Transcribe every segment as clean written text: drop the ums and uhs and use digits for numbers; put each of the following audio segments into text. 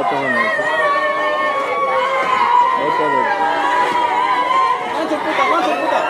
Potongan itu. Oke, Langsung putar.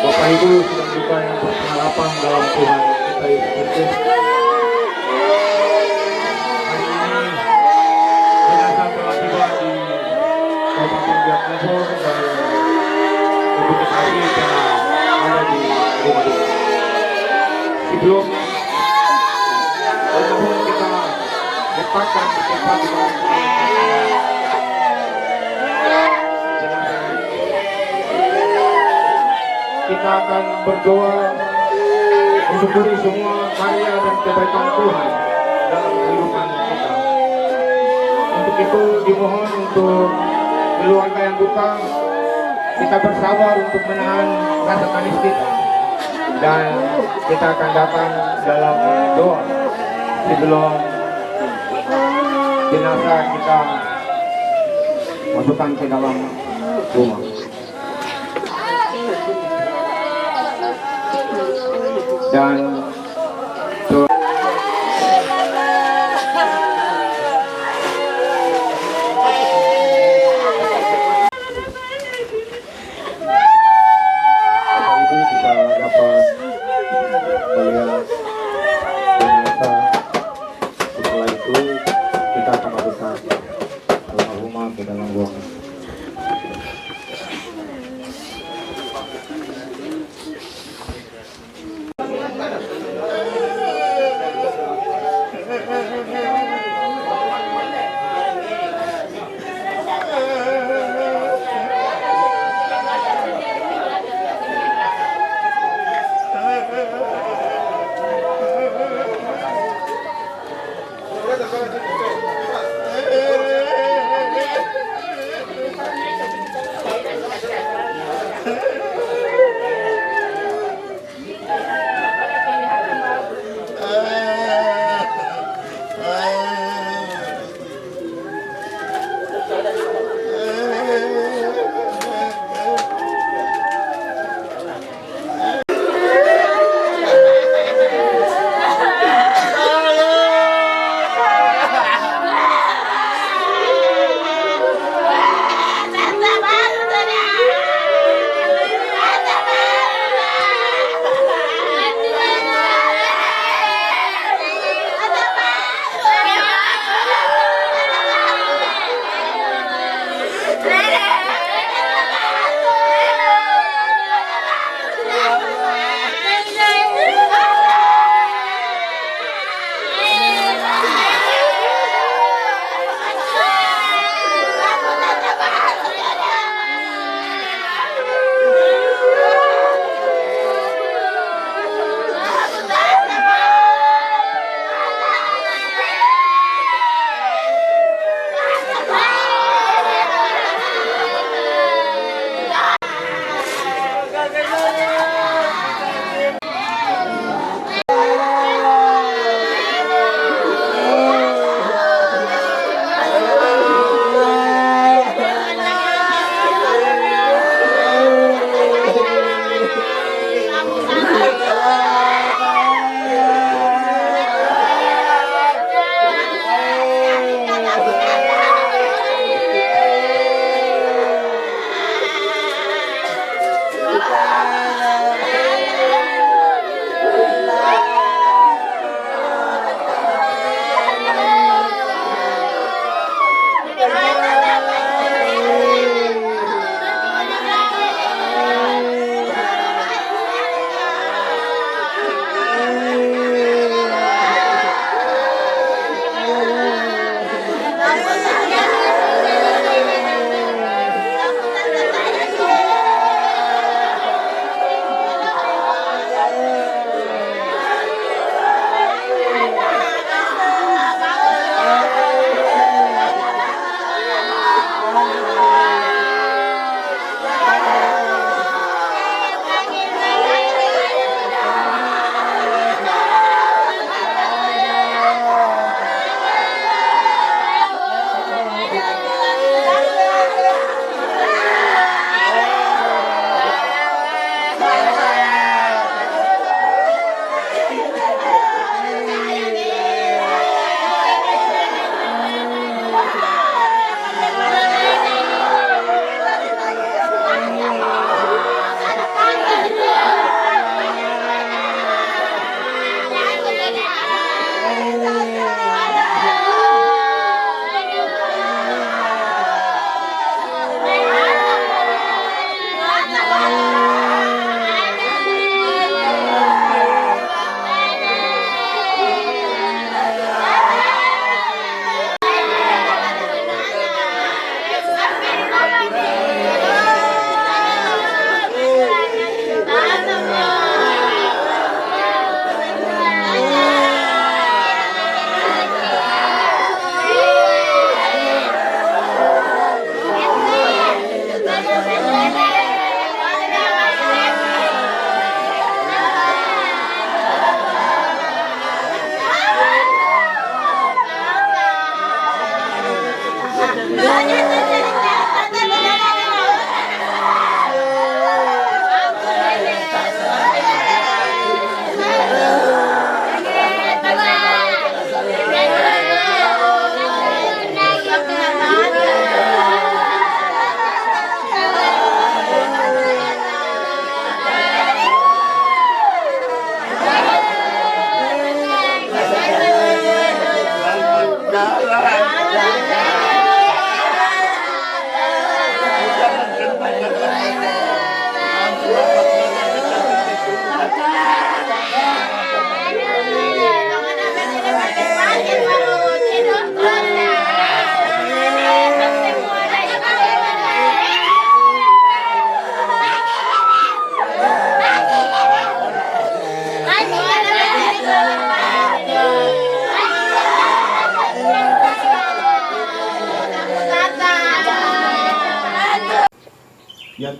Bapak Ibu sudah juga yang berpengalaman dalam Tuhan kita Yesus Kristus. Hari ini jenazah telah tiba di Kabupaten Biaknumfor dan begitu lagi telah ada di rumah duka. Sebelum mohon kita letakkan di tempat kita akan berdoa mensyukuri semua karya dan kebaikan Tuhan dalam kehidupan kita. Untuk itu dimohon untuk keluarga yang duka, kita bersabar untuk menahan rasa tangis kita, dan kita akan datang dalam doa sebelum jenazah kita masukkan ke dalam rumah. Dan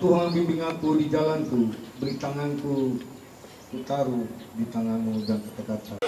Tuhan bimbing aku di jalanku, beri tanganku, ku taruh di tanganmu dan kata-kata.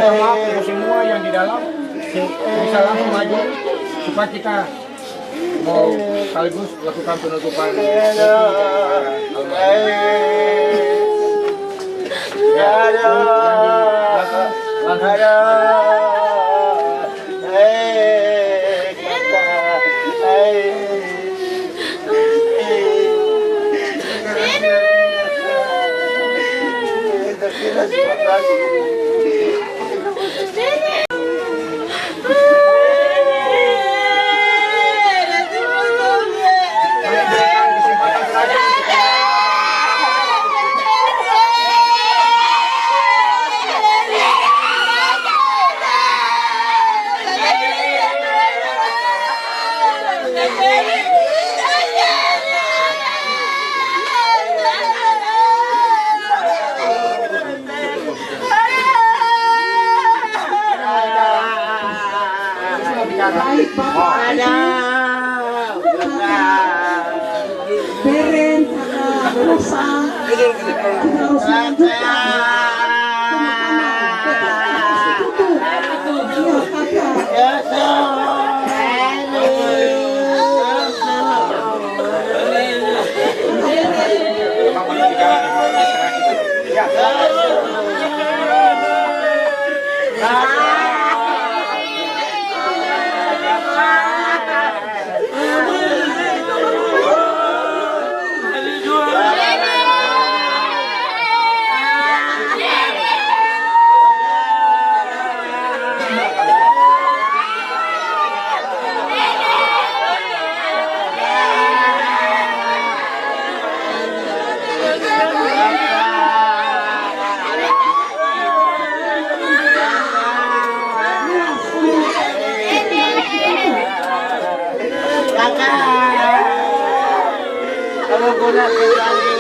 Maaf untuk semua yang di dalam bisa langsung maju supaya kita mau sekaligus lakukan penutupan Baik Bapak Beren karena dosa kita harus melanjutkan pemakaman tertutup iya kakak Kamu guna lagi.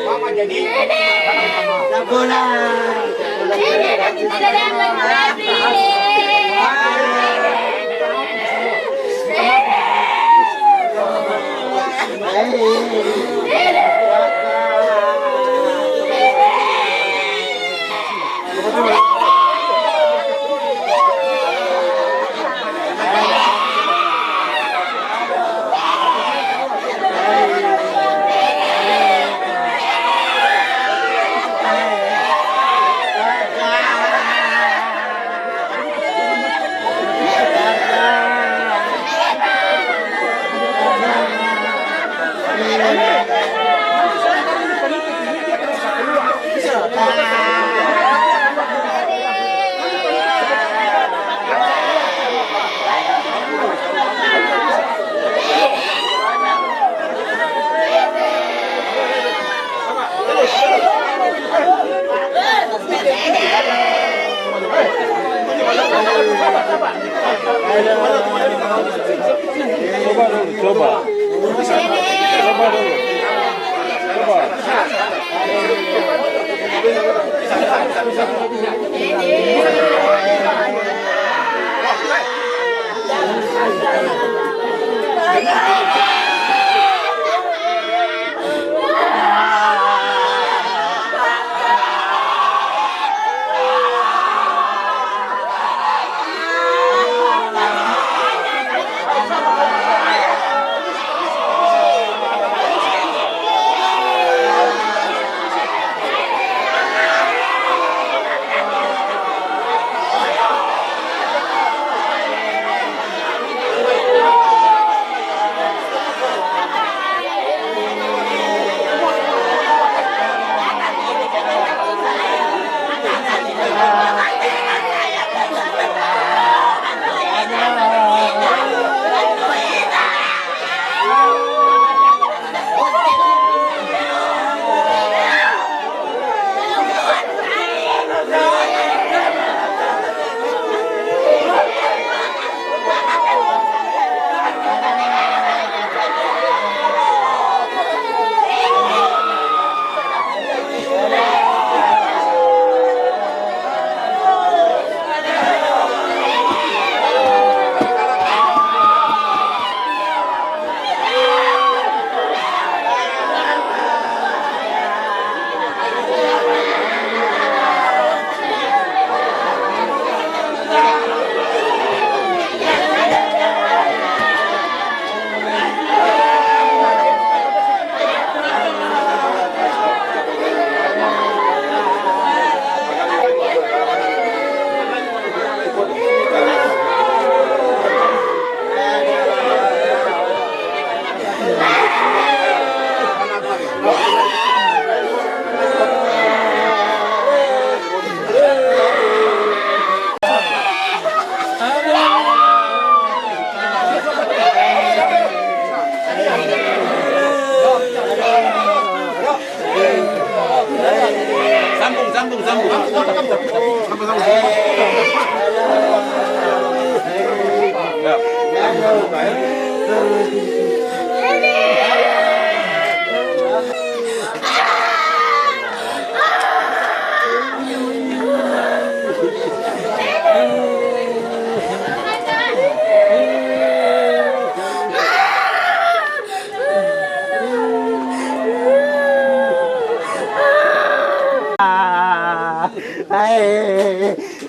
Mama jadi Tidak dapat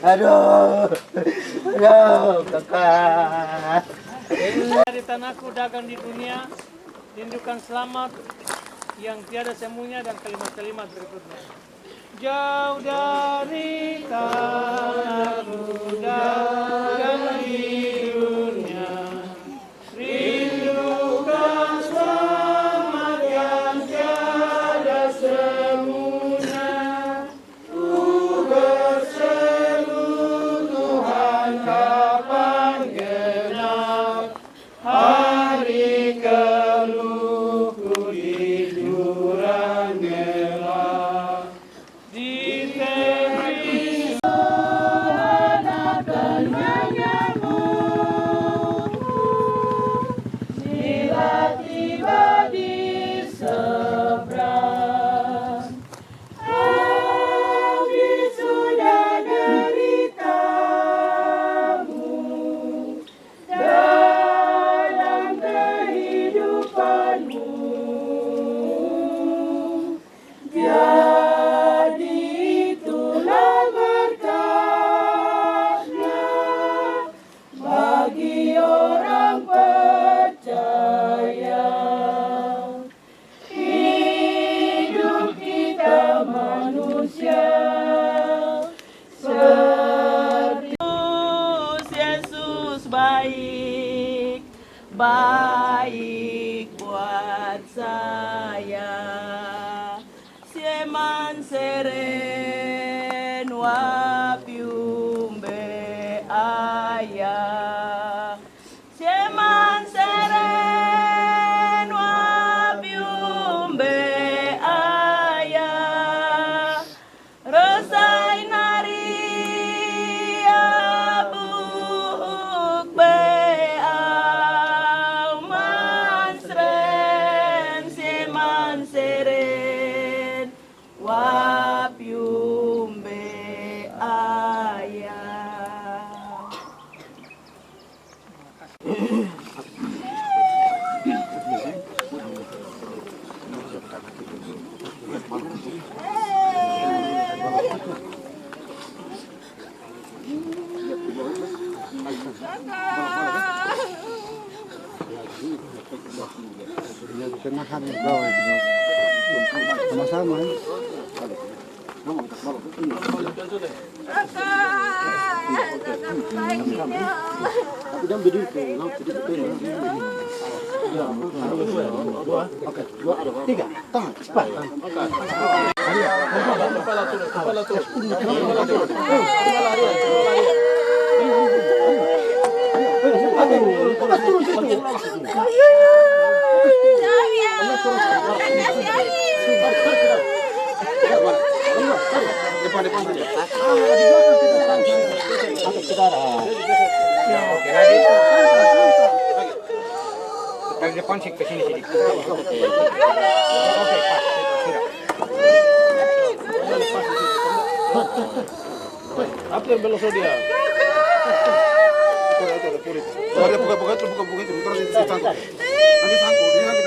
Aduh, kakak. Dari tanahku dagang di dunia, rindukan selamat yang tiada semuanya dan kalimat-kalimat berikutnya. Jauh dari tanahku dagang di dunia, rindukan selamat yang tiada semuanya. Ku berseru Tuhan kapan genap hari keluhku di dunia. Seman seren wapiumbe ayah. Seman seren wapiumbe ayah. Resai nari abuk beau mansren seman seren wapiumbe ayah. Sama-sama. Tiga, tangan, cepat. Oke, lagi. Dari depan sih ke sini sedikit. Oke, Pak. Apa yang belum dia? Ada buka itu, terus disangkut. Nanti sangkut, ini nanti.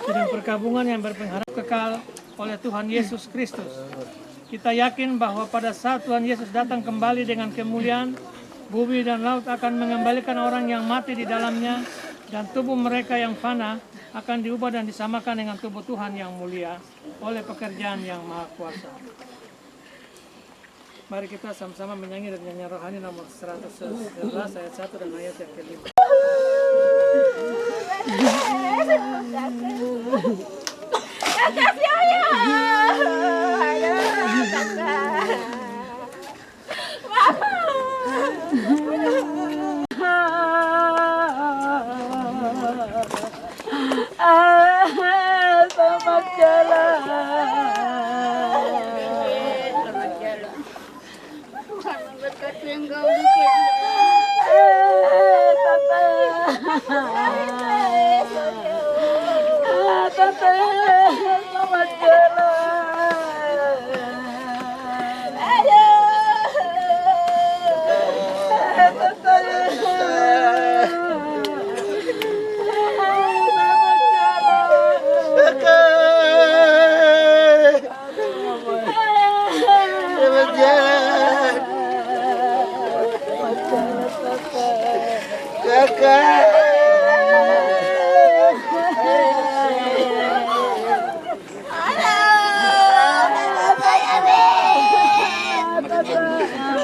Sidang perkabungan yang berpengharap kekal oleh Tuhan Yesus Kristus. Kita yakin bahwa pada saat Tuhan Yesus datang kembali dengan kemuliaan, bumi dan laut akan mengembalikan orang yang mati di dalamnya, dan tubuh mereka yang fana akan diubah dan disamakan dengan tubuh Tuhan yang mulia oleh pekerjaan yang maha kuasa. Mari kita sama-sama menyanyi dan nyanyi rohani nomor 111 ayat 1 dan ayat yang ke-5. Selamat jalan. Tuhan memberkati engkau di Tante, selamat jalan.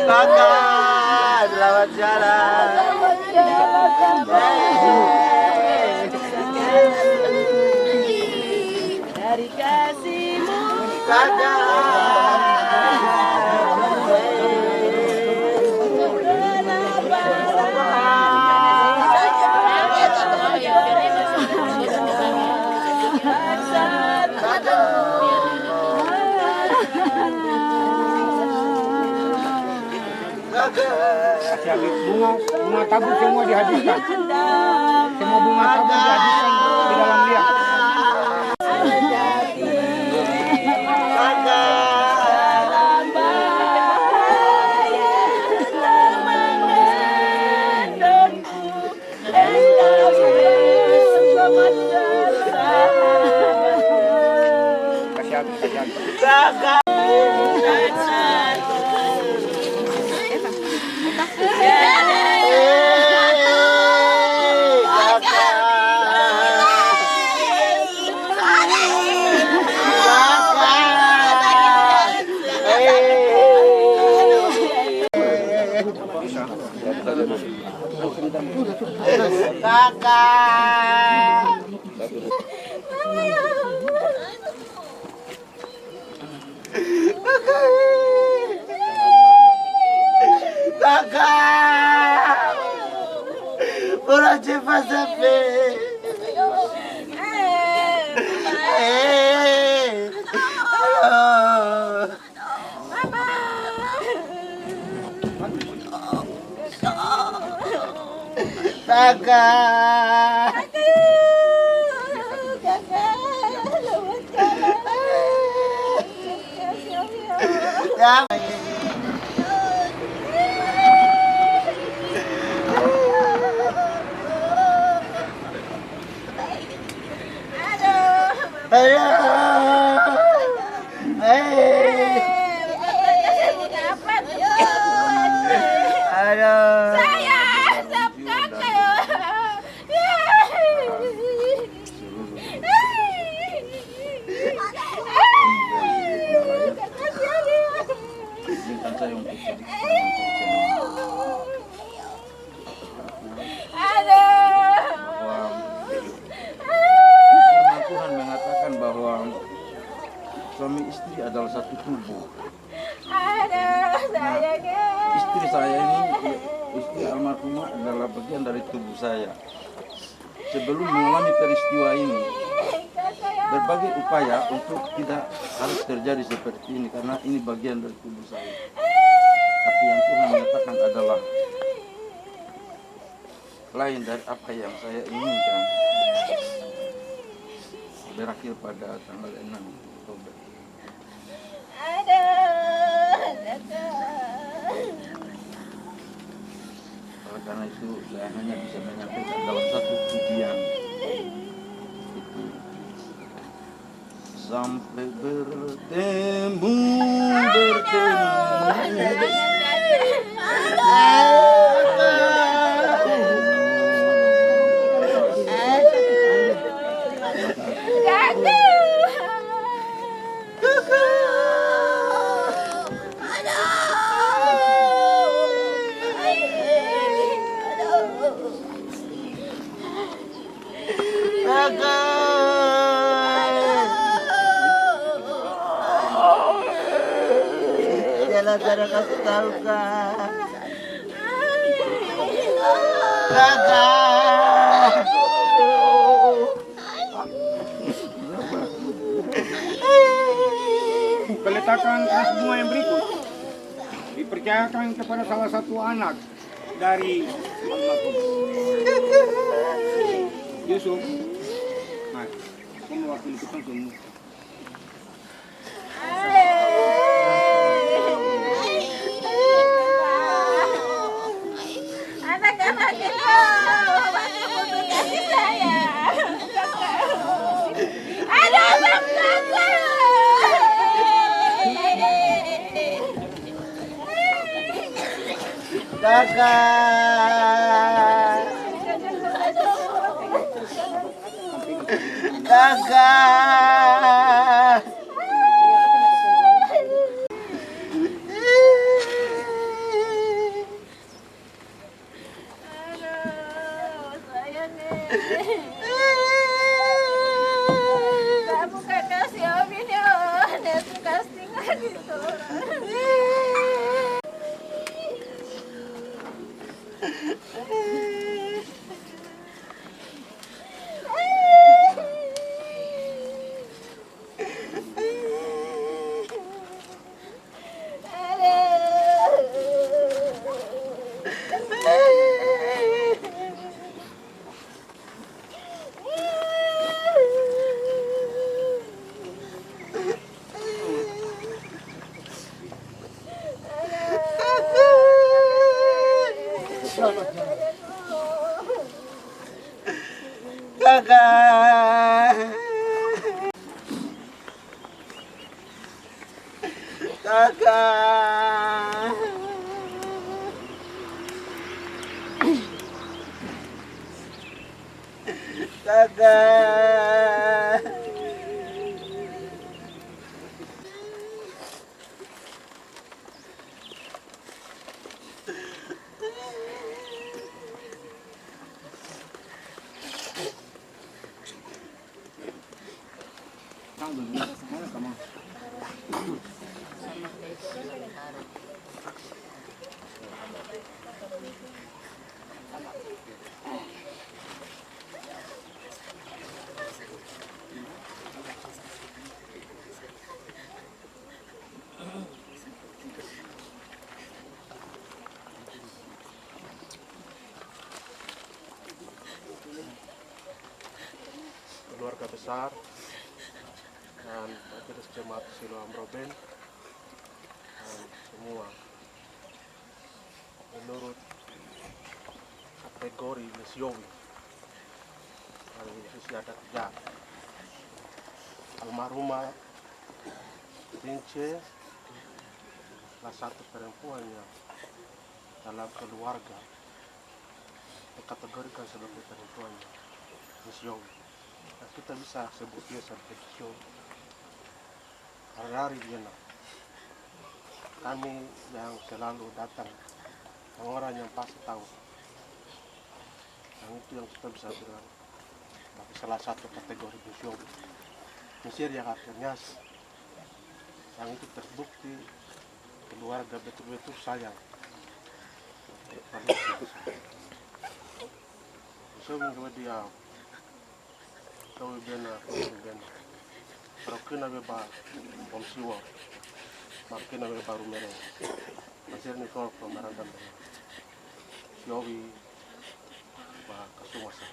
Kakak, selamat jalan. Dari kasihmu bunga tabur semua dihabiskan. Semua bunga tabur dihabiskan di dalam liang. Kakak. Kakak. Orang cepat sampai. Kakak. Tuhan mengatakan bahwa suami istri adalah satu tubuh. Istri saya ini, istri almarhumah adalah bagian dari tubuh saya. Sebelum mengalami peristiwa ini, berbagai upaya untuk tidak harus terjadi seperti ini karena ini bagian dari tubuh saya. Tapi yang Tuhan nyatakan adalah lain dari apa yang saya inginkan. Berakhir pada tanggal 6 Oktober. Oleh karena itu saya hanya bisa menyampaikan dalam satu pujian itu sampai bertemu. Jalan cara kasih tahu kak. Kakak. Peletakan keras bunga yang berikut dipercayakan kepada salah satu anak dari almarhum Yusuf. Nah, aku mewakili kita semua. Anak-anak itu masih butuh kasih sayang. Ada anak kakak. Kakak. Kakak. Kamu kakak si Omin ya, dia suka tinggal gitu. Kakak. Kakak. Kakak. Keluarga besar dan majelis jemaat Siloam Roben dan semua menurut kategori misiowi dari usia ada 3 almarhumah Rince salah satu perempuan yang dalam keluarga dikategorikan sebagai perempuan misiowi. Nah, kita bisa sebut dia sebagai misiowi. Hari-hari dia kami yang selalu datang, orang yang pasti tahu. Yang itu yang kita bisa bilang bagi salah satu kategori misiowi. Mesir yang akhirnya yang itu terbukti keluarga betul-betul sayang. Misiowi juga dia tahu bena. Pero kena beba pomsiwa, makina beba rumere. Masih ni kau pemerintah Yowi, bah kasumasa.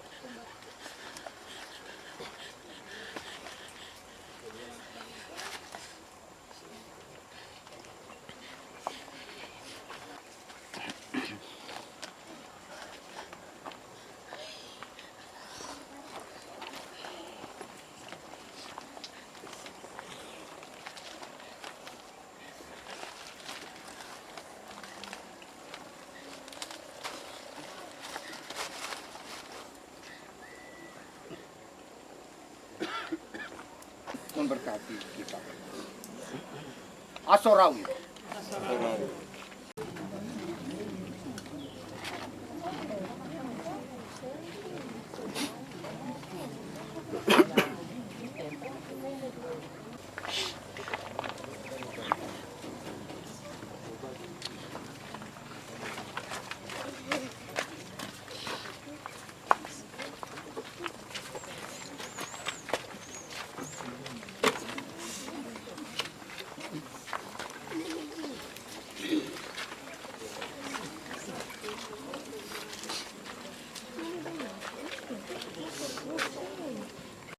Memberkati kita. Asorawi.